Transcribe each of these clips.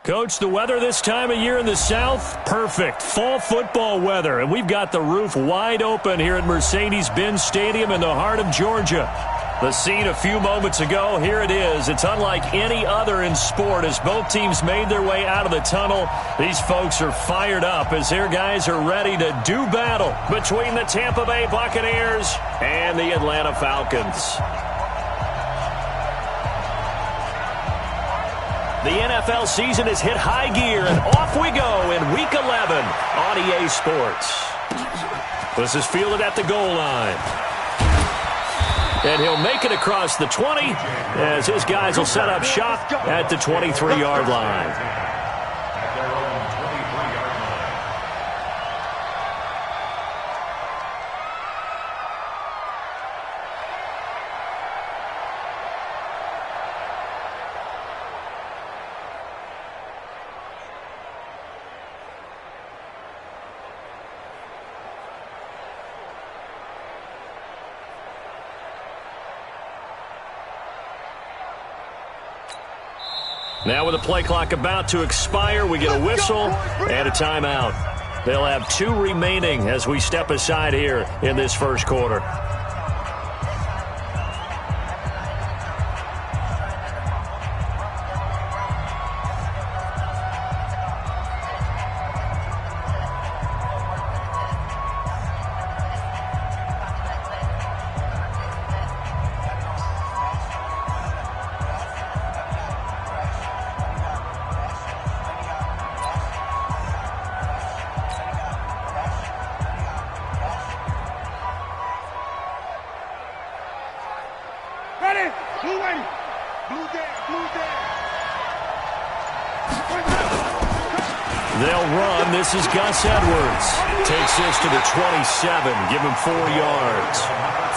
Coach, the weather this time of year in the South, perfect. Fall football weather, and we've got the roof wide open here at Mercedes-Benz Stadium in the heart of Georgia. The scene a few moments ago, here it is. It's unlike any other in sport as both teams made their way out of the tunnel. These folks are fired up as their guys are ready to do battle between the Tampa Bay Buccaneers and the Atlanta Falcons. The NFL season has hit high gear, and off we go in Week 11 on EA Sports. This is fielded at the goal line. And he'll make it across the 20 as his guys will set up shop at the 23-yard line. Now with the play clock about to expire, we get a whistle and a timeout. They'll have 2 remaining as we step aside here in this first quarter. They'll run. This is Gus Edwards. Takes this to the 27. Give him 4 yards.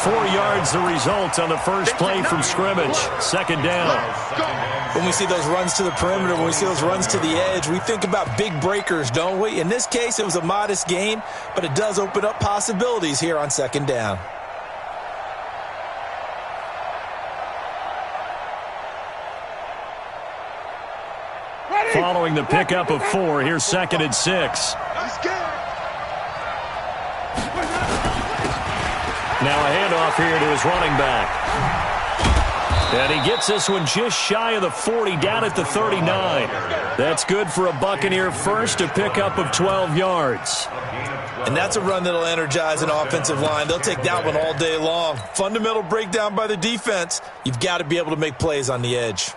4 yards the result on the first play from scrimmage. Second down. When we see those runs to the perimeter, when we see those runs to the edge, we think about big breakers, don't we? In this case, it was a modest gain, but it does open up possibilities here on second down. Following the pickup of 4, here's 2nd and 6. Now a handoff here to his running back. And he gets this one just shy of the 40, down at the 39. That's good for a Buccaneer first, a pickup of 12 yards. And that's a run that'll energize an offensive line. They'll take that one all day long. Fundamental breakdown by the defense. You've got to be able to make plays on the edge.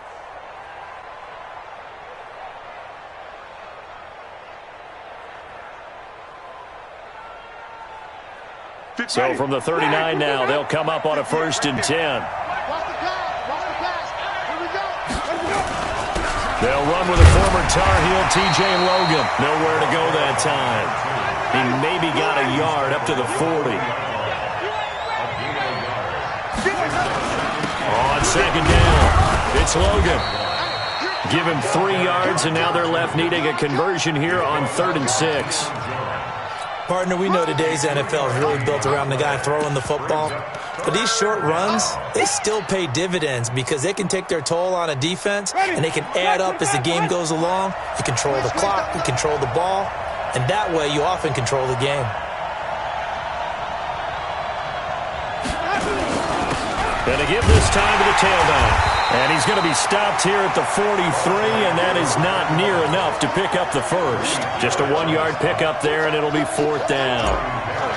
So from the 39 now, they'll come up on a 1st and 10. They'll run with a former Tar Heel, TJ Logan. Nowhere to go that time. He maybe got a yard up to the 40. On second down, it's Logan. Give him 3 yards, and now they're left needing a conversion here on 3rd and 6. Partner, we know today's NFL is really built around the guy throwing the football. But these short runs, they still pay dividends because they can take their toll on a defense, and they can add up as the game goes along. You control the clock, you control the ball, and that way you often control the game. Going to give this time to the tailback. And he's going to be stopped here at the 43, and that is not near enough to pick up the first. Just a 1-yard pickup there, and it'll be 4th down.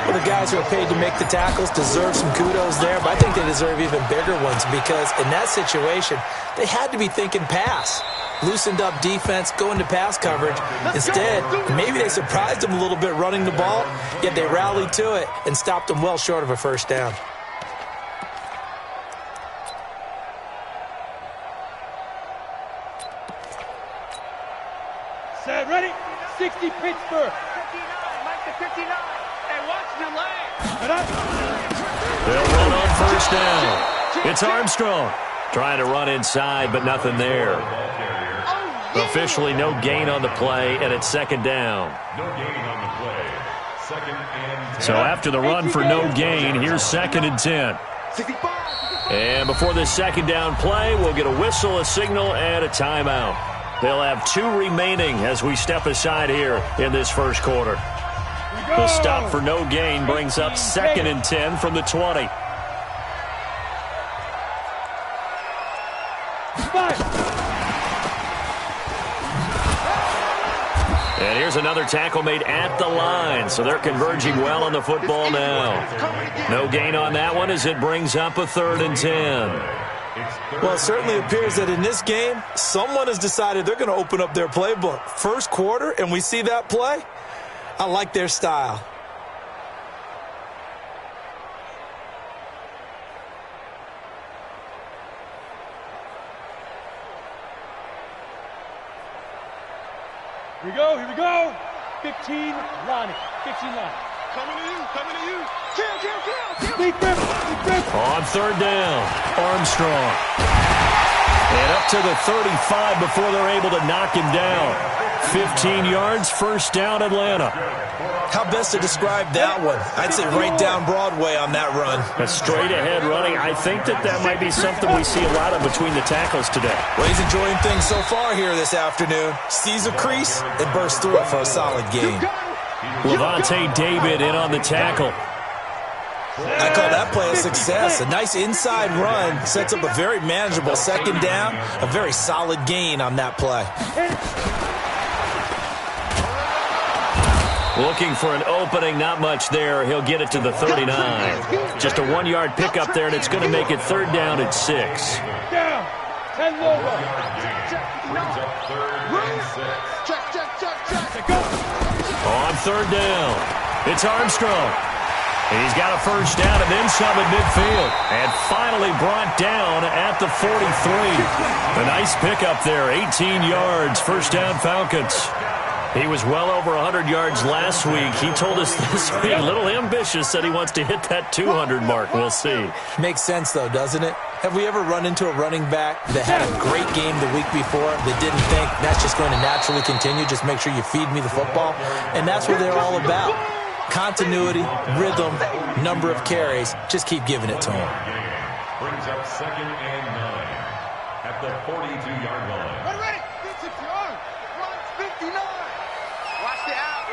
Well, the guys who are paid to make the tackles deserve some kudos there, but I think they deserve even bigger ones because in that situation, they had to be thinking pass. Loosened up defense, go into pass coverage. Instead, maybe they surprised them a little bit running the ball, yet they rallied to it and stopped them well short of a first down. Set, ready? 60 Pittsburgh. 59, Mike to 59. And watch the lane. They'll run on 1st down. It's Armstrong. Trying to run inside, but nothing there. Officially no gain on the play, and it's 2nd down. No gain on the play. 2nd and 10. So after the run for no gain, here's 2nd and 10. And before this 2nd down play, we'll get a whistle, a signal, and a timeout. They'll have 2 remaining as we step aside here in this first quarter. The stop for no gain brings up 2nd and 10 from the 20. And here's another tackle made at the line, so they're converging well on the football now. No gain on that one as it brings up a 3rd and 10. Well, it certainly appears that in this game, someone has decided they're going to open up their playbook. First quarter, and we see that play. I like their style. Here we go. 15, Lonnie. 15 line. Coming to you. Kill. Deep grip. On 3rd down, Armstrong. And up to the 35 before they're able to knock him down. 15 yards, 1st down, Atlanta. How best to describe that one? I'd say right down Broadway on that run. A straight-ahead running. I think that might be something we see a lot of between the tackles today. Well, he's enjoying things so far here this afternoon. Sees a crease and bursts through it for a solid gain. Levante David in on the tackle. I call that play a success. A nice inside run sets up a very manageable 2nd down. A very solid gain on that play. Looking for an opening, not much there. He'll get it to the 39. Just a 1-yard pickup there, and it's going to make it 3rd down at 6. Down. 10 over. On 3rd down, it's Armstrong. He's got a 1st down and then some at midfield. And finally brought down at the 43. A nice pickup there, 18 yards, 1st down Falcons. He was well over 100 yards last week. He told us this week, a little ambitious, said he wants to hit that 200 mark. We'll see. Makes sense, though, doesn't it? Have we ever run into a running back that had a great game the week before that didn't think that's just going to naturally continue? Just make sure you feed me the football. And that's what they're all about. Continuity, rhythm, number of carries. Just keep giving it to him. Brings up 2nd and 9 at the 42-yard line. Ready. 56 yards. Run 59. Watch the out.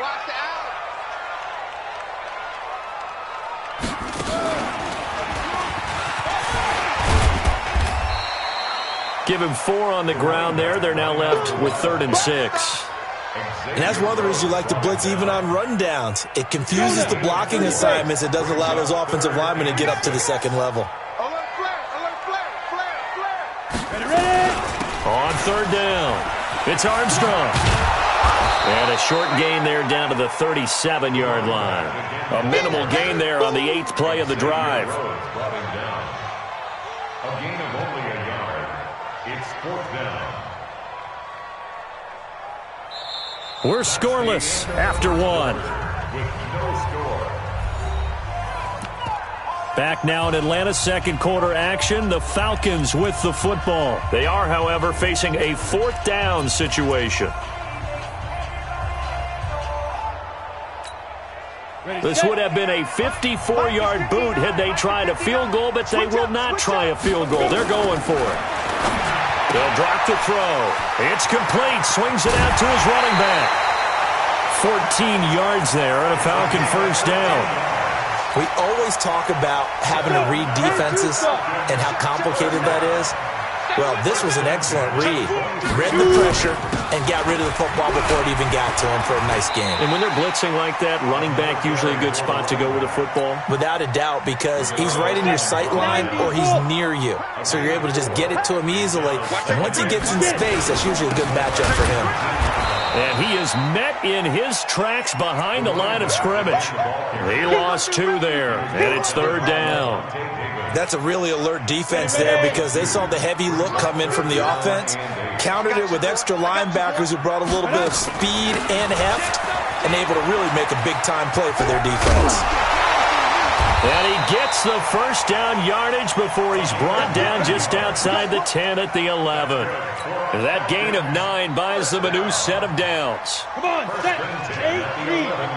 Give him 4 on the ground there. They're now left with 3rd and 6. And that's one of the reasons you like to blitz even on rundowns. It confuses the blocking assignments. It doesn't allow those offensive linemen to get up to the 2nd level. Alert flare. Ready. On 3rd down, it's Armstrong. And a short gain there down to the 37-yard line. A minimal gain there on the 8th play of the drive. A gain of only a yard. It's 4th down. We're scoreless after 1. With no score. Back now in Atlanta, 2nd quarter action. The Falcons with the football. They are, however, facing a 4th down situation. This would have been a 54-yard boot had they tried a field goal, but they will not try a field goal. They're going for it. They'll drop the throw. It's complete. Swings it out to his running back. 14 yards there and a Falcon 1st down. We always talk about having to read defenses and how complicated that is. Well, this was an excellent read. Read the pressure and got rid of the football before it even got to him for a nice game. And when they're blitzing like that, running back usually a good spot to go with the football? Without a doubt, because he's right in your sight line or he's near you. So you're able to just get it to him easily. And once he gets in space, that's usually a good matchup for him. And he is met in his tracks behind the line of scrimmage. He lost 2 there, and it's 3rd down. That's a really alert defense there because they saw the heavy look come in from the offense, countered it with extra linebackers who brought a little bit of speed and heft, and able to really make a big-time play for their defense. And he gets the 1st down yardage before he's brought down just outside the 10 at the 11. That gain of 9 buys them a new set of downs. Come on, set. 8, 3.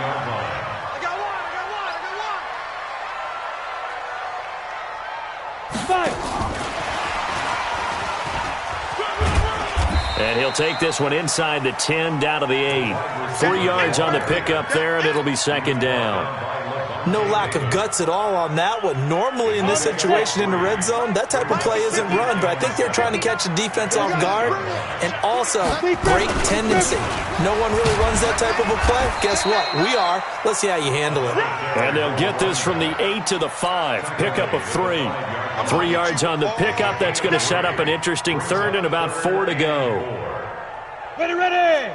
And he'll take this one inside the 10, down to the 8. 3 yards on the pickup there, and it'll be second down. No lack of guts at all on that one. Normally in this situation in the red zone, that type of play isn't run, but I think they're trying to catch the defense off guard and also break tendency. No one really runs that type of a play. Guess what? We are. Let's see how you handle it. And they'll get this from the 8 to the 5. Pickup of 3. 3 yards on the pickup. That's going to set up an interesting third and about 4 to go. Ready, ready.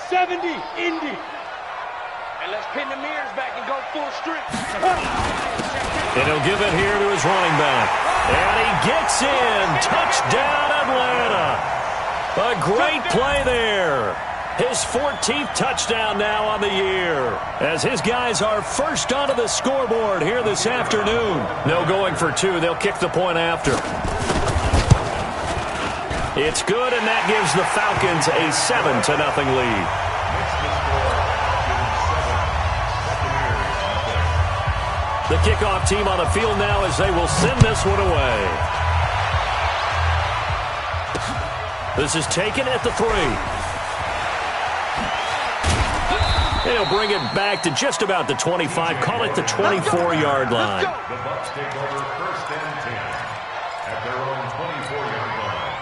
70, Indy. And let's pin the mirrors back and go full strength. And he'll give it here to his running back. And he gets in. Touchdown, Atlanta. A great play there. His 14th touchdown now on the year. As his guys are first onto the scoreboard here this afternoon. No going for 2. They'll kick the point after. It's good, and that gives the Falcons a 7-0 lead. The kickoff team on the field now as they will send this one away. This is taken at the 3. He'll bring it back to just about the 25. Call it the 24-yard line. The Bucs take over first and 10 at their own 24-yard line.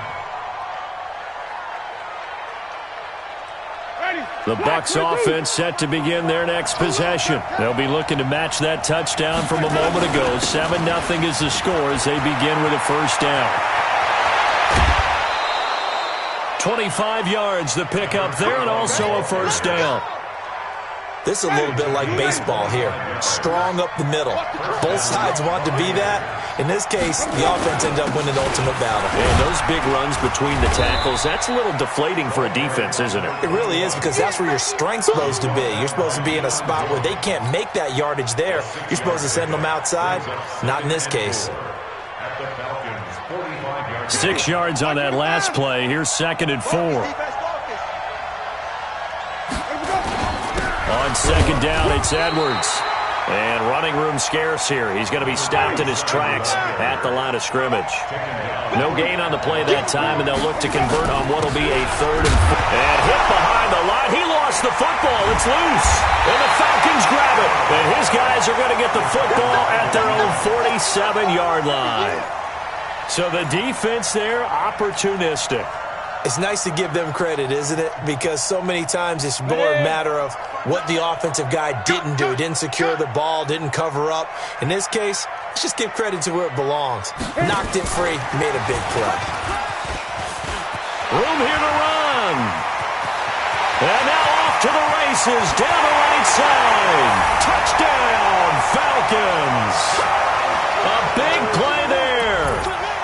The Bucs offense set to begin their next possession. They'll be looking to match that touchdown from a moment ago. 7-0 is the score as they begin with a first down. 25 yards the pickup there, and also a first down. This is a little bit like baseball here. Strong up the middle. Both sides want to be that. In this case, the offense ends up winning the ultimate battle. And those big runs between the tackles, that's a little deflating for a defense, isn't it? It really is, because that's where your strength's supposed to be. You're supposed to be in a spot where they can't make that yardage there. You're supposed to send them outside. Not in this case. 6 yards on that last play. Here's 2nd and 4. On 2nd down, it's Edwards. And running room scarce here. He's going to be stopped in his tracks at the line of scrimmage. No gain on the play that time, and they'll look to convert on what will be a 3rd and 4. And hit behind the line. He lost the football. It's loose. And the Falcons grab it. And his guys are going to get the football at their own 47-yard line. So the defense there, opportunistic. It's nice to give them credit, isn't it? Because so many times it's more a matter of what the offensive guy didn't do. Didn't secure the ball, didn't cover up. In this case, let's just give credit to where it belongs. Knocked it free, made a big play. Room here to run. And now off to the races, down the right side. Touchdown, Falcons. A big play there.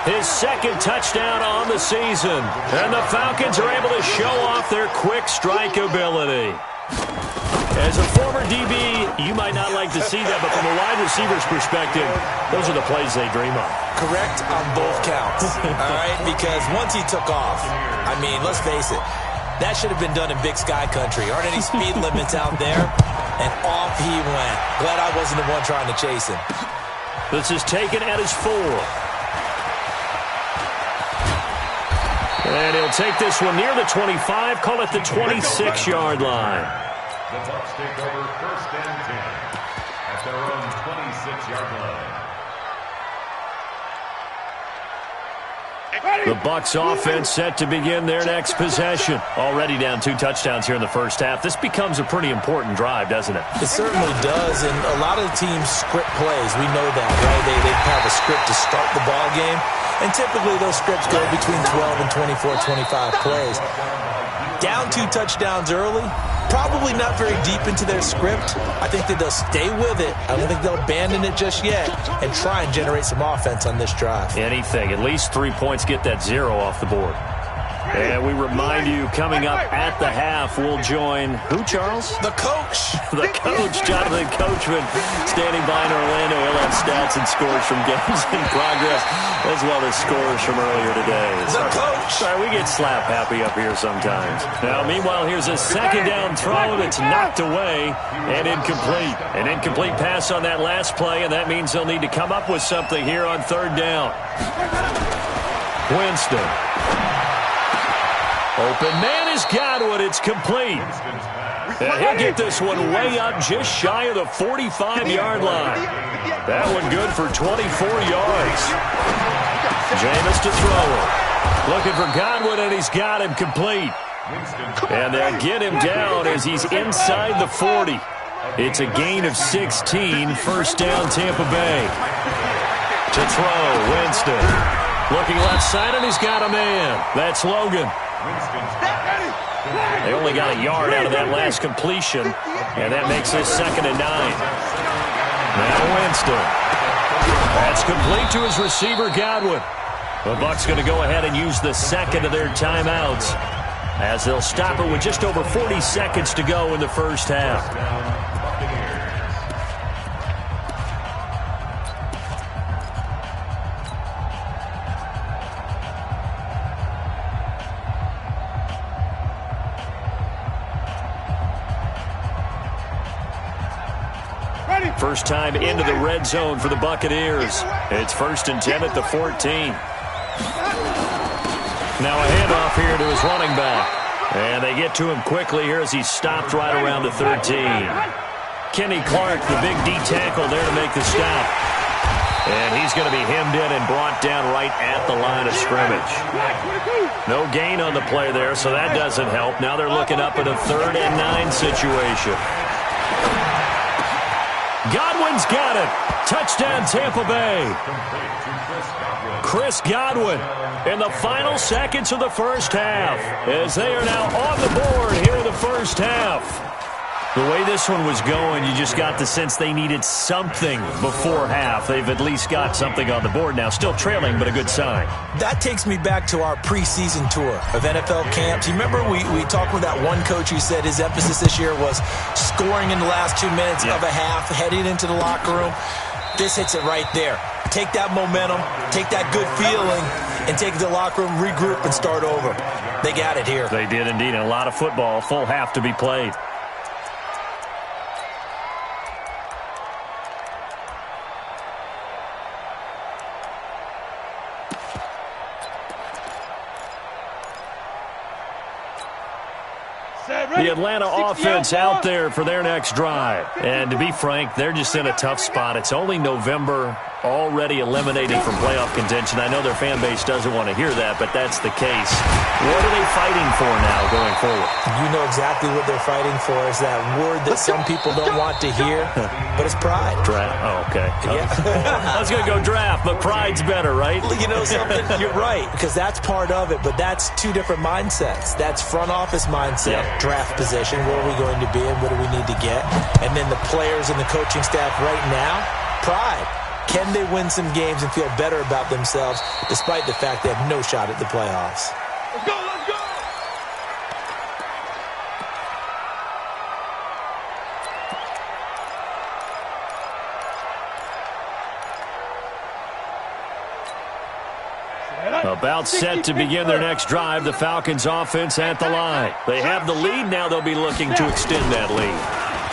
His 2nd touchdown on the season. And the Falcons are able to show off their quick strike ability. As a former DB, you might not like to see that, but from a wide receiver's perspective, those are the plays they dream of. Correct on both counts, all right? Because once he took off, I mean, let's face it, that should have been done in Big Sky Country. Aren't any speed limits out there? And off he went. Glad I wasn't the one trying to chase him. This is taken at his 4. And he'll take this one near the 25, call it the 26-yard line. The Bucs take over first and 10 at their own 26-yard line. The Bucs offense set to begin their next possession. Already down 2 touchdowns here in the first half. This becomes a pretty important drive, doesn't it? It certainly does, and a lot of the teams script plays. We know that, right? They have a script to start the ball game, and typically those scripts go between 12 and 24, 25 plays. Down 2 touchdowns early, probably not very deep into their script. I think that they'll stay with it. I don't think they'll abandon it just yet and try and generate some offense on this drive. Anything. At least 3 points, get that 0 off the board. And we remind you, coming up at the half, we'll join who, Charles? The coach. The coach, Jonathan Coachman, standing by in Orlando. He'll have stats and scores from games in progress, as well as scores from earlier today. The coach. Sorry, we get slap happy up here sometimes. Now, meanwhile, here's a 2nd down throw that's knocked away and incomplete. An incomplete pass on that last play, and that means they'll need to come up with something here on 3rd down. Winston. Open man is Godwin. It's complete. And he'll get this one way up just shy of the 45-yard line. That one good for 24 yards. Jameis to throw it. Looking for Godwin, and he's got him complete. And they'll get him down as he's inside the 40. It's a gain of 16, first down Tampa Bay. To throw, Winston. Looking left side, and he's got a man. That's Logan. They only got a yard out of that last completion, and that makes this 2nd and 9. Now Winston. That's complete to his receiver, Godwin. The Bucs going to go ahead and use the second of their timeouts as they'll stop it with just over 40 seconds to go in the first half. First time into the red zone for the Buccaneers. It's 1st and 10 at the 14. Now a handoff here to his running back. And they get to him quickly here as he's stopped right around the 13. Kenny Clark, the big D tackle there to make the stop. And he's going to be hemmed in and brought down right at the line of scrimmage. No gain on the play there, so that doesn't help. Now they're looking up at a 3rd and 9 situation. Godwin's got it. Touchdown, Tampa Bay. Chris Godwin in the final seconds of the first half as they are now on the board here in the first half. The way this one was going, you just got the sense they needed something before half. They've at least got something on the board now. Still trailing, but a good sign. That takes me back to our preseason tour of NFL camps. You remember we talked with that one coach who said his emphasis this year was scoring in the last 2 minutes of a half, heading into the locker room. This hits it right there. Take that momentum, take that good feeling, and take it to the locker room, regroup, and start over. They got it here. They did indeed, and a lot of football, full half to be played. The Atlanta offense out there for their next drive. And to be frank, they're just in a tough spot. It's only November, already eliminated from playoff contention. I know their fan base doesn't want to hear that, but that's the case. What are they fighting for now going forward? You know exactly what they're fighting for. Is that word that some people don't want to hear, but it's pride. Draft. Oh, okay. Yeah. I was going to go draft, but pride's better, right? You know something? You're right, because that's part of it, but that's two different mindsets. That's front office mindset, draft position, where are we going to be and what do we need to get? And then the players and the coaching staff right now, pride. Can they win some games and feel better about themselves despite the fact they have no shot at the playoffs? Let's go, let's go! About set to begin their next drive, the Falcons offense at the line. They have the lead. Now they'll be looking to extend that lead.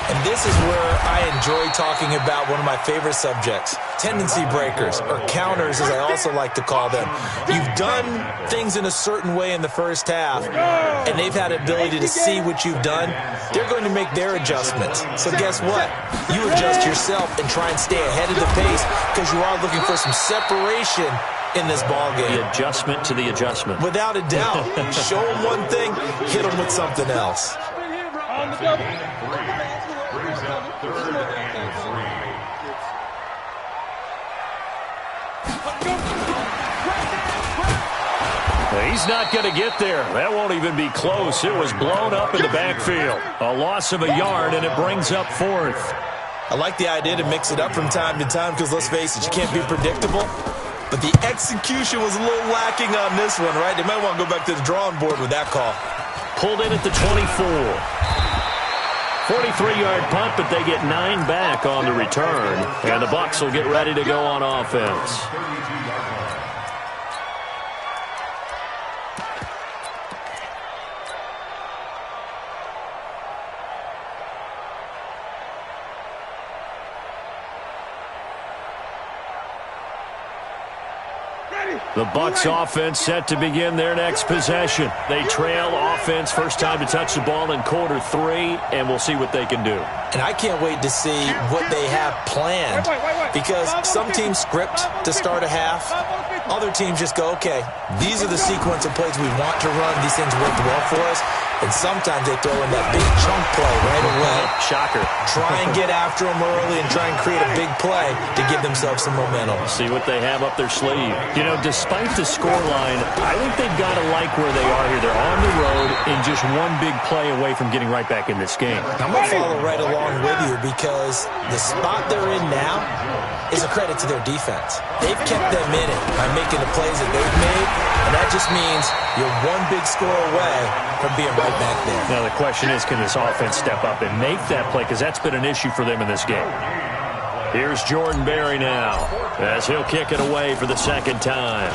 And this is where I enjoy talking about one of my favorite subjects, tendency breakers, or counters as I also like to call them. You've done things in a certain way in the first half, and they've had ability to see what you've done. They're going to make their adjustments. So guess what? You adjust yourself and try and stay ahead of the pace because you are looking for some separation in this ballgame. The adjustment to the adjustment. Without a doubt. Show them one thing, hit them with something else. On the double. Brings up 3rd and 3. He's not going to get there. That won't even be close. It was blown up in the backfield. A loss of a yard, and it brings up 4th. I like the idea to mix it up from time to time because, let's face it, you can't be predictable. But the execution was a little lacking on this one, right? They might want to go back to the drawing board with that call. Pulled in at the 24. 43-yard punt, but they get 9 back on the return. And the Bucs will get ready to go on offense. Ready? The Bucs offense set to begin their next possession. They trail offense, first time to touch the ball in quarter 3, and we'll see what they can do. And I can't wait to see what they have planned, because some teams script to start a half. Other teams just go, okay, these are the sequence of plays we want to run. These things work well for us. And sometimes they throw in that big chunk play right away. Shocker. Try and get after them early and try and create a big play to give themselves some momentum. See what they have up their sleeve. You know, despite the scoreline, I think they've got to like where they are here. They're on the road and just one big play away from getting right back in this game. I'm going to follow right along with you, because the spot they're in now is a credit to their defense. They've kept them in it by making the plays that they've made, and that just means you're one big score away from being right back there. Now the question is, can this offense step up and make that play, because that's been an issue for them in this game. Here's Jordan Berry now as he'll kick it away for the second time.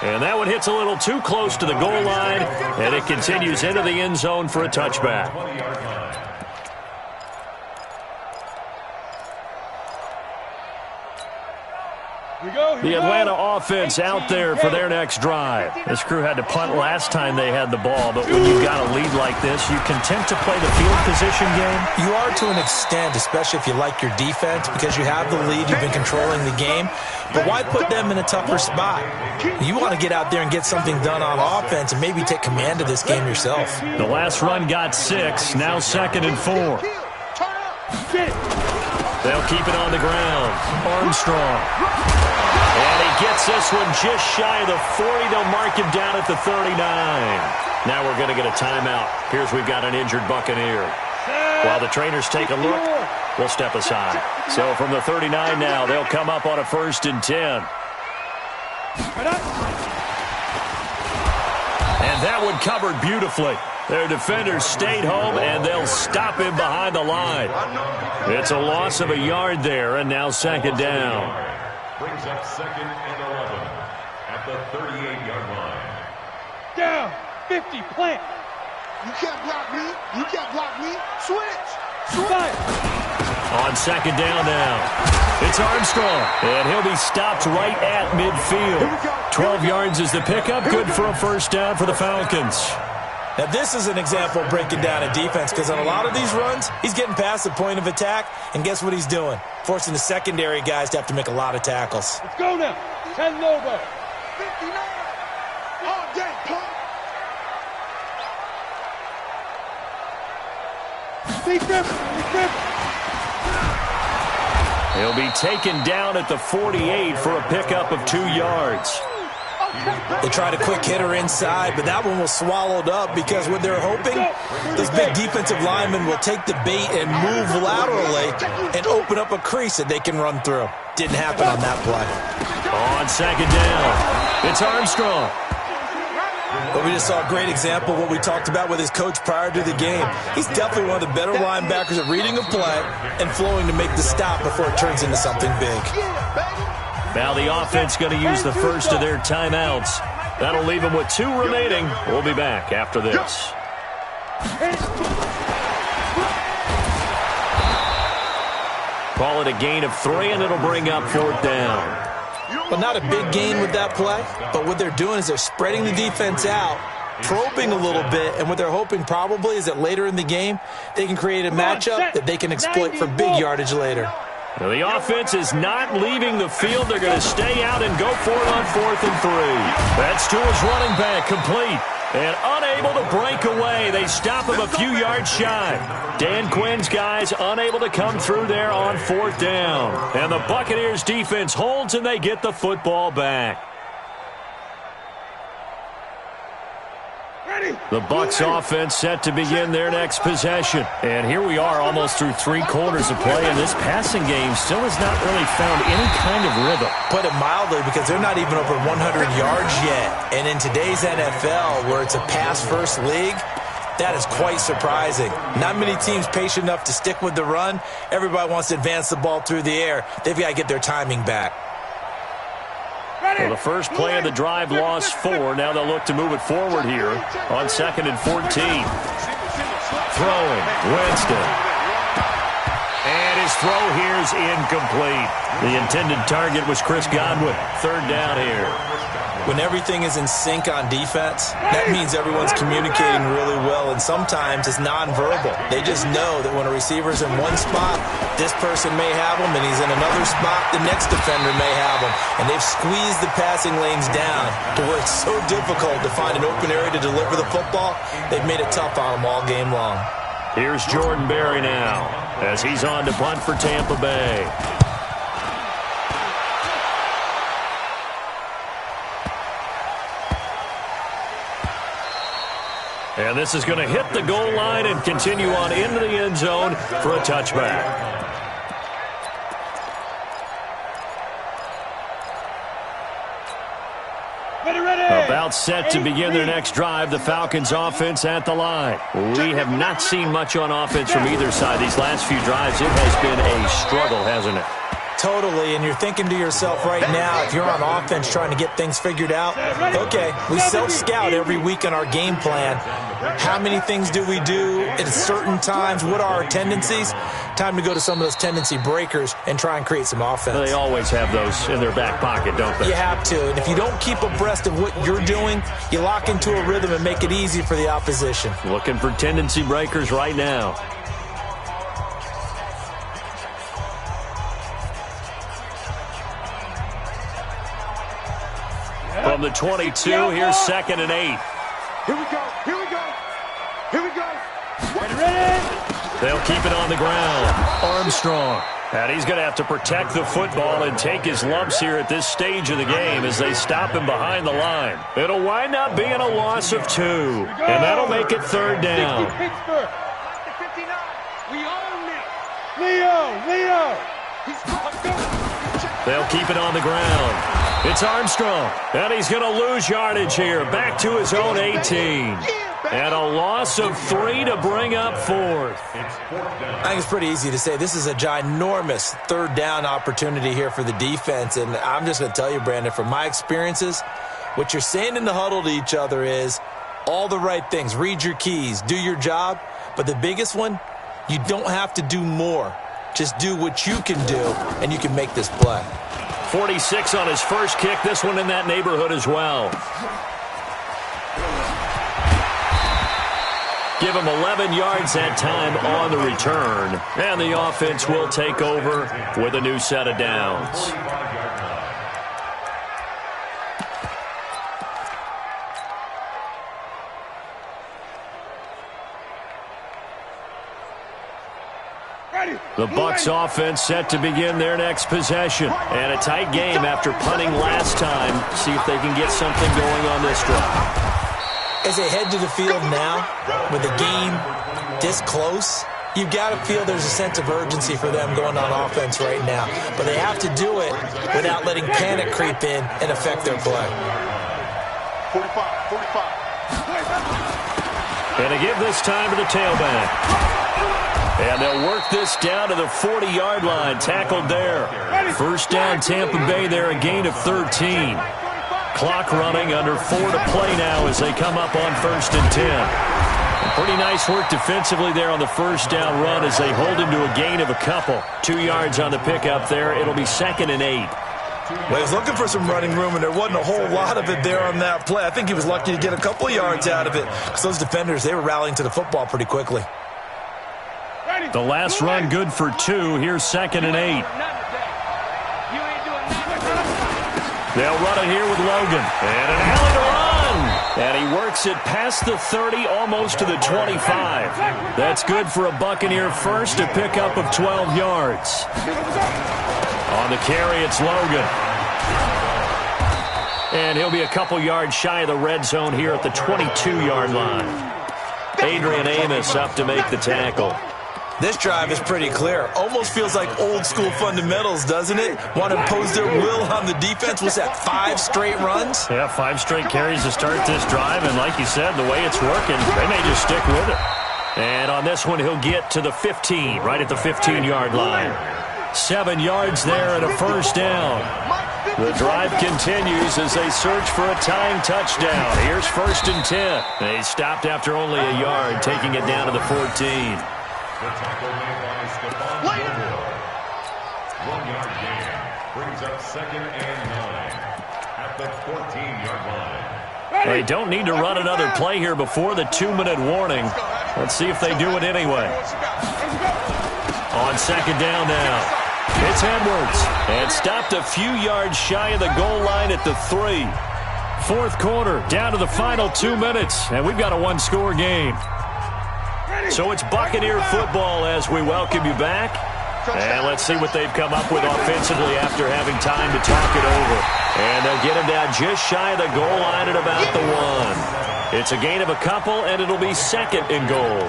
And that one hits a little too close to the goal line, and it continues into the end zone for a touchback. The Atlanta offense out there for their next drive. This crew had to punt last time they had the ball, but when you've got a lead like this, you content to play the field position game? You are to an extent, especially if you like your defense, because you have the lead, you've been controlling the game. But why put them in a tougher spot? You want to get out there and get something done on offense and maybe take command of this game yourself. The last run got 6, now 2nd and 4. They'll keep it on the ground. Armstrong. And he gets this one just shy of the 40. They'll mark him down at the 39. Now we're going to get a timeout. Here's we've got an injured Buccaneer. While the trainers take a look, we'll step aside. So from the 39 now, they'll come up on a 1st and 10. And that one covered beautifully. Their defenders stayed home, and they'll stop him behind the line. It's a loss of a yard there, and now 2nd down. Brings up 2nd and 11 at the 38-yard line. Down, 50, plant. You can't block me. You can't block me. Switch. On 2nd down now, it's Armstrong, and he'll be stopped right at midfield. 12 yards is the pickup, good for a 1st down for the Falcons. Now, this is an example of breaking down a defense, because on a lot of these runs, he's getting past the point of attack, and guess what he's doing? Forcing the secondary guys to have to make a lot of tackles. Let's go now. 10 Lobo. 59. All day, punk. He'll be taken down at the 48 for a pickup of 2 yards. They tried a quick hitter inside, but that one was swallowed up, because what they're hoping, those big defensive linemen will take the bait and move laterally and open up a crease that they can run through. Didn't happen on that play. On 2nd down, it's Armstrong. But we just saw a great example of what we talked about with his coach prior to the game. He's definitely one of the better linebackers at reading a play and flowing to make the stop before it turns into something big. Now the offense going to use the first of their timeouts. That'll leave them with 2 remaining. We'll be back after this. Call it a gain of 3, and it'll bring up 4th down. But not a big gain with that play. But what they're doing is they're spreading the defense out, probing a little bit, and what they're hoping probably is that later in the game, they can create a matchup that they can exploit for big yardage later. Now the offense is not leaving the field. They're going to stay out and go for it on 4th and 3. That's to his running back, complete. And unable to break away. They stop him a few yards shy. Dan Quinn's guys unable to come through there on 4th down. And the Buccaneers defense holds, and they get the football back. The Bucs offense set to begin their next possession. And here we are almost through 3 quarters of play, and this passing game still has not really found any kind of rhythm. Put it mildly, because they're not even over 100 yards yet. And in today's NFL, where it's a pass-first league, that is quite surprising. Not many teams patient enough to stick with the run. Everybody wants to advance the ball through the air. They've got to get their timing back. Well, the first play of the drive lost 4. Now they'll look to move it forward here on 2nd and 14. Throwing, Winston. his throw here's incomplete. The intended target was Chris Godwin. Third down here. When everything is in sync on defense, that means everyone's communicating really well, and sometimes it's nonverbal. They just know that when a receiver's in one spot, this person may have him, and he's in another spot, the next defender may have him. And they've squeezed the passing lanes down to where it's so difficult to find an open area to deliver the football. They've made it tough on them all game long. Here's Jordan Berry now as he's on to punt for Tampa Bay. And this is going to hit the goal line and continue on into the end zone for a touchback. About set to begin their next drive, the Falcons offense at the line. We have not seen much on offense from either side these last few drives. It has been a struggle, hasn't it? Totally, and you're thinking to yourself right now, if you're on offense trying to get things figured out, okay, we self-scout every week on our game plan. How many things do we do at certain times? What are our tendencies? Time to go to some of those tendency breakers and try and create some offense. They always have those in their back pocket, don't they? You have to, and if you don't keep abreast of what you're doing, you lock into a rhythm and make it easy for the opposition. Looking for tendency breakers right now. From the 22, here's 2nd and 8. Here we go. Here we go. Here we go. Ready? They'll keep it on the ground. Armstrong. And he's going to have to protect the football and take his lumps here at this stage of the game as they stop him behind the line. It'll wind up being a loss of 2. And that'll make it 3rd down. Pittsburgh. We own it. Leo. They'll keep it on the ground. It's Armstrong, and he's going to lose yardage here, back to his own 18. And a loss of 3 to bring up 4th. I think it's pretty easy to say this is a ginormous 3rd down opportunity here for the defense. And I'm just going to tell you, Brandon, from my experiences, what you're saying in the huddle to each other is all the right things. Read your keys, do your job. But the biggest one, you don't have to do more. Just do what you can do, and you can make this play. 46 on his first kick. This one in that neighborhood as well. Give him 11 yards that time on the return. And the offense will take over with a new set of downs. The Bucs offense set to begin their next possession. And a tight game after punting last time. See if they can get something going on this drive. As they head to the field now, with the game this close, you've got to feel there's a sense of urgency for them going on offense right now. But they have to do it without letting panic creep in and affect their play. 45. And to give this time to the tailback. And they'll work this down to the 40-yard line. Tackled there. First down, Tampa Bay there, a gain of 13. Clock running, under 4 to play now as they come up on 1st and 10. And pretty nice work defensively there on the first down run as they hold him to a gain of a couple. 2 yards on the pickup there. It'll be 2nd and 8. Well, he was looking for some running room, and there wasn't a whole lot of it there on that play. I think he was lucky to get a couple of yards out of it because those defenders, they were rallying to the football pretty quickly. The last run good for 2. Here's 2nd and 8. They'll run it here with Logan. And an alley to run. And he works it past the 30, almost to the 25. That's good for a Buccaneer first, a pickup of 12 yards. On the carry, it's Logan. And he'll be a couple yards shy of the red zone here at the 22-yard line. Adrian Amos up to make the tackle. This drive is pretty clear. Almost feels like old-school fundamentals, doesn't it? Want to impose their will on the defense. Was that 5 straight runs? Yeah, 5 straight carries to start this drive. And like you said, the way it's working, they may just stick with it. And on this one, he'll get to the 15, right at the 15-yard line. 7 yards there and a first down. The drive continues as they search for a tying touchdown. Here's 1st and 10. They stopped after only a yard, taking it down to the 14. The tackle made by Stephon Gilmore. 1-yard gain. Brings up 2nd and 9 at the 14-yard line. They don't need to run another play here before the 2-minute warning. Let's see if they do it anyway. On 2nd down now. It's Edwards. And stopped a few yards shy of the goal line at the 3. 4th quarter, down to the final 2 minutes. And we've got a 1-score game. So it's Buccaneer football as we welcome you back. And let's see what they've come up with offensively after having time to talk it over. And they'll get him down just shy of the goal line at about the 1. It's a gain of a couple, and it'll be 2nd and goal.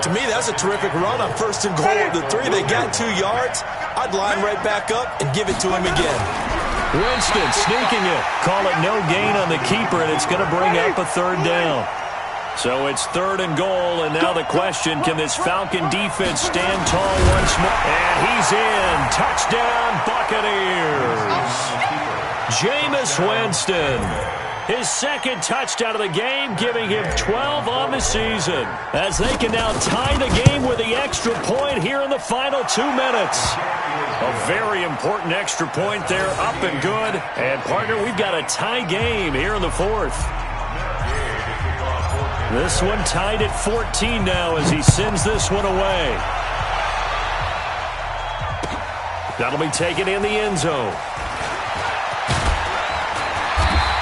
To me, that's a terrific run on 1st and goal at the 3. They got 2 yards. I'd line right back up and give it to him again. Winston sneaking it. Call it no gain on the keeper, and it's going to bring up a 3rd down. So it's 3rd and goal, and now the question, can this Falcon defense stand tall once more? And he's in. Touchdown, Buccaneers. Jameis Winston. His 2nd touchdown of the game, giving him 12 on the season, as they can now tie the game with the extra point here in the final 2 minutes. A very important extra point there, up and good. And, partner, we've got a tie game here in the 4th. This one tied at 14 now as he sends this one away. That'll be taken in the end zone.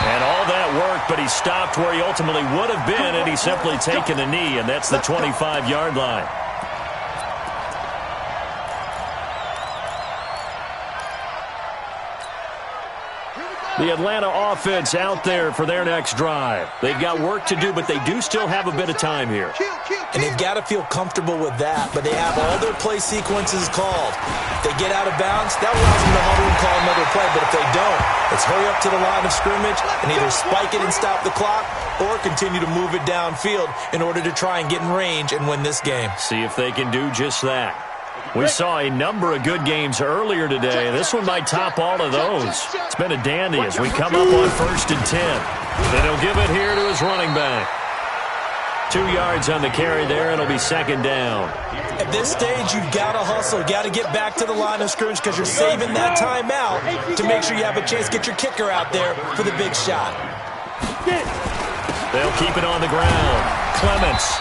And all that worked, but he stopped where he ultimately would have been, and he's simply taken a knee, and that's the 25-yard line. The Atlanta offense out there for their next drive. They've got work to do, but they do still have a bit of time here. And they've got to feel comfortable with that, but they have all their play sequences called. If they get out of bounds, that allows them to huddle and call another play, but if they don't, it's hurry up to the line of scrimmage and either spike it and stop the clock or continue to move it downfield in order to try and get in range and win this game. See if they can do just that. We saw a number of good games earlier today. This one might top all of those. It's been a dandy as we come up on 1st and 10. Then he'll give it here to his running back. 2 yards on the carry there, and it'll be 2nd down. At this stage, you've got to hustle. You've got to get back to the line of scrimmage because you're saving that timeout to make sure you have a chance to get your kicker out there for the big shot. They'll keep it on the ground. Clements.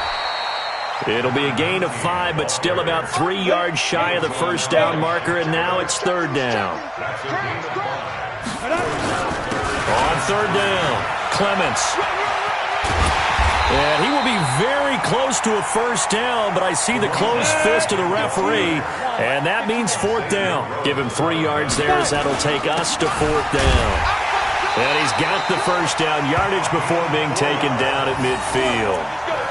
It'll be a gain of 5, but still about 3 yards shy of the 1st down marker, and now it's 3rd down. On 3rd down, Clements. And he will be very close to a 1st down, but I see the closed fist of the referee, and that means 4th down. Give him 3 yards there as that'll take us to 4th down. And he's got the 1st down yardage before being taken down at midfield.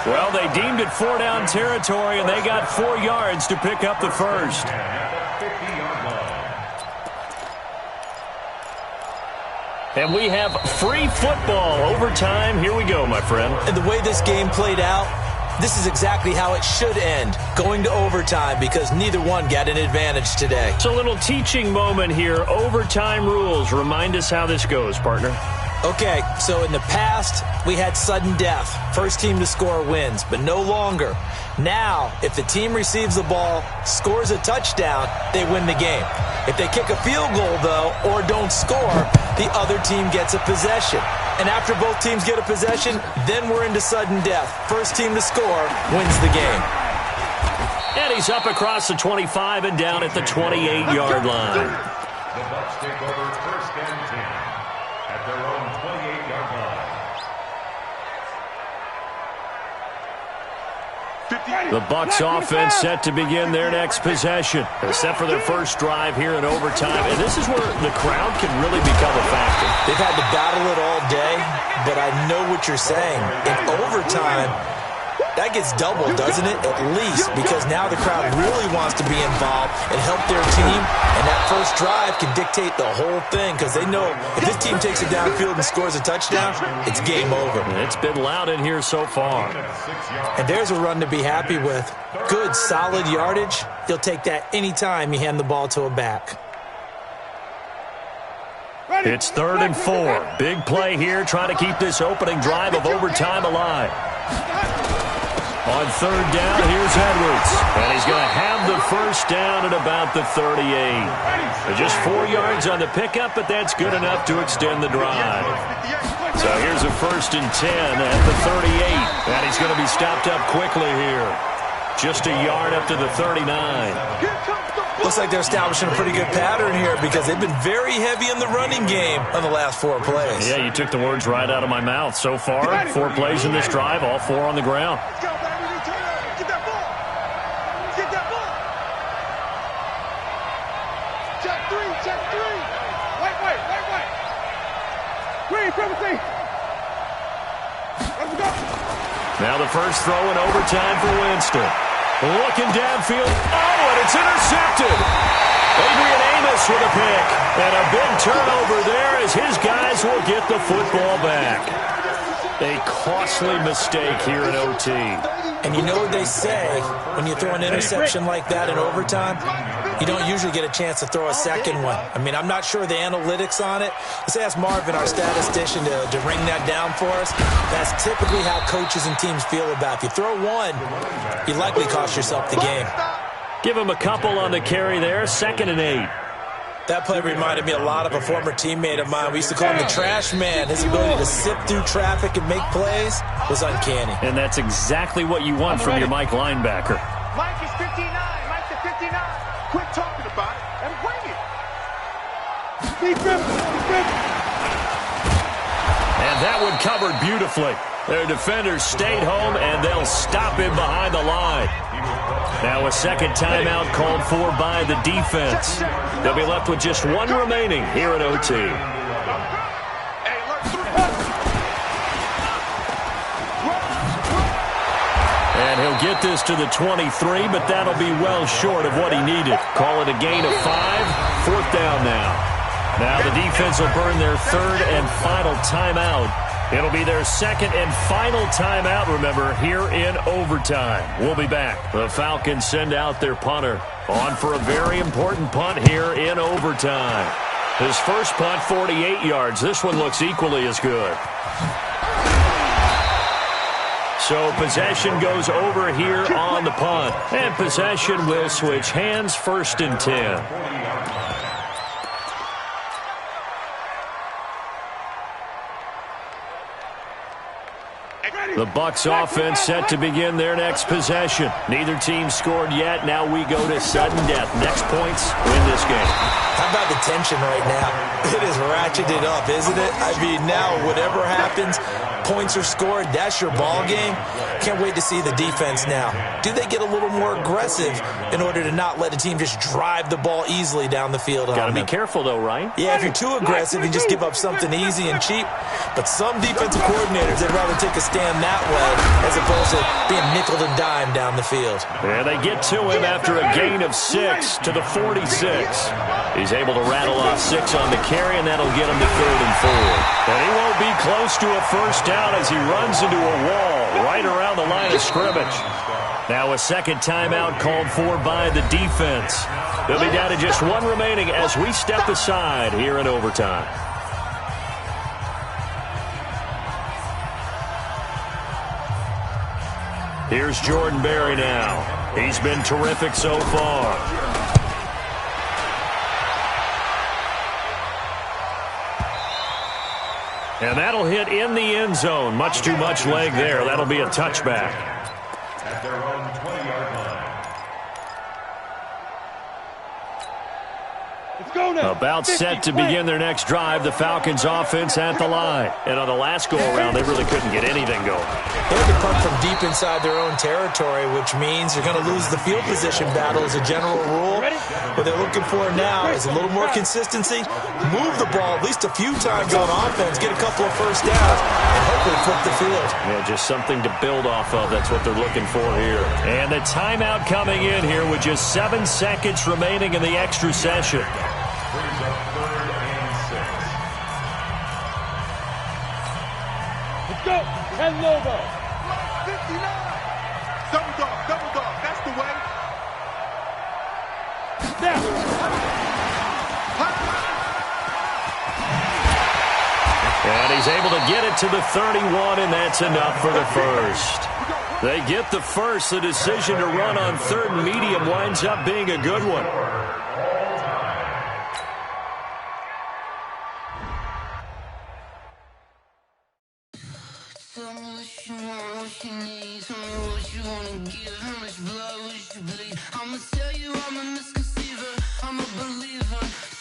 Well, they deemed it 4-down territory, and they got 4 yards to pick up the 1st. And we have free football overtime. Here we go, my friend. And the way this game played out, this is exactly how it should end, going to overtime, because neither one got an advantage today. It's a little teaching moment here. Overtime rules. Remind us how this goes, partner. Okay, so in the past, we had sudden death. First team to score wins, but no longer. Now, if the team receives the ball, scores a touchdown, they win the game. If they kick a field goal, though, or don't score, the other team gets a possession. And after both teams get a possession, then we're into sudden death. First team to score wins the game. And he's up across the 25 and down at the 28-yard line. The Bucs take over 1st and 10 at their own 28-yard line. The Bucs offense set to begin their next possession, except for their first drive here in overtime. And this is where the crowd can really become a factor. They've had to battle it all day, but I know what you're saying. In overtime, that gets doubled, doesn't it? At least, because now the crowd really wants to be involved and help their team, and that first drive can dictate the whole thing because they know if this team takes it downfield and scores a touchdown, it's game over. It's been loud in here so far. And there's a run to be happy with. Good, solid yardage. You'll take that anytime you hand the ball to a back. It's 3rd and 4. Big play here, trying to keep this opening drive of overtime alive. On third down, here's Edwards. And he's going to have the first down at about the 38. Just 4 yards on the pickup, but that's good enough to extend the drive. So here's a 1st and 10 at the 38. And he's going to be stopped up quickly here. Just a yard up to the 39. Looks like they're establishing a pretty good pattern here because they've been very heavy in the running game on the last 4 plays. Yeah, you took the words right out of my mouth. So far, 4 plays in this drive, all 4 on the ground. Let's go, baby. Get that ball. Get that ball. Check 3. Wait. Green, privacy. Let's go. Now the first throw in overtime for Winston. Looking downfield. Oh, and it's intercepted. Adrian Amos with a pick. And a big turnover there as his guys will get the football back. A costly mistake here in OT. And you know what they say, when you throw an interception like that in overtime, you don't usually get a chance to throw a second one. I mean, I'm not sure the analytics on it. Let's ask Marvin, our statistician, to ring that down for us. That's typically how coaches and teams feel about it. If you throw one, you likely cost yourself the game. Give him a couple on the carry there, 2nd and 8. That play reminded me a lot of a former teammate of mine. We used to call him the trash man. His ability to sift through traffic and make plays was uncanny. And that's exactly what you want from your Mike linebacker. Mike is 59. Mike's at 59. Quit talking about it and bring it. And that one covered beautifully. Their defenders stayed home, and they'll stop him behind the line. Now a second timeout called for by the defense. They'll be left with just 1 remaining here at OT. And he'll get this to the 23, but that'll be well short of what he needed. Call it a gain of 5, 4th down now. Now the defense will burn their 3rd and final timeout. It'll be their 2nd and final timeout, remember, here in overtime. We'll be back. The Falcons send out their punter on for a very important punt here in overtime. His first punt, 48 yards. This one looks equally as good. So possession goes over here on the punt. And possession will switch hands, 1st and 10. The Bucs offense set to begin their next possession. Neither team scored yet. Now we go to sudden death. Next points win this game. How about the tension right now? It is ratcheted up, isn't it? I mean, now whatever happens, points are scored. That's your ball game. Can't wait to see the defense now. Do they get a little more aggressive in order to not let a team just drive the ball easily down the field? Got to be careful, though, right? Yeah, if you're too aggressive, you just give up something easy and cheap. But some defensive coordinators, they'd rather take a stand that way as opposed to being nickel and dime down the field. And they get to him after a gain of 6 to the 46. He's able to rattle off 6 on the carry, and that'll get him to 3rd and 4. And he won't be close to a first down as he runs into a wall right around the line of scrimmage. Now a second timeout called for by the defense. They'll be down to just 1 remaining as we step aside here in overtime. Here's Jordan Berry now. He's been terrific so far. And that'll hit in the end zone. Much too much leg there. That'll be a touchback. At their own 20-yard line. Let's go now. About set to begin their next drive. The Falcons offense at the line. And on the last go-around, they really couldn't get anything going. They had to punt from deep inside their own territory, which means you're going to lose the field position battle as a general rule. What they're looking for now is a little more consistency, move the ball at least a few times on offense, get a couple of first downs, and hopefully flip the field. Yeah, just something to build off of. That's what they're looking for here. And the timeout coming in here with just 7 seconds remaining in the extra session. Brings up 3rd and 6. Let's go. And Lobo. 59. Double dog. That's the way. Now. And he's able to get it to the 31, and that's enough for the first. They get the first. The decision to run on third and medium winds up being a good one. Tell me what you want, what you need. Tell me what you wanna give. How much blood would you bleed? I'ma tell you I'm a misconceiver. I'm a believer.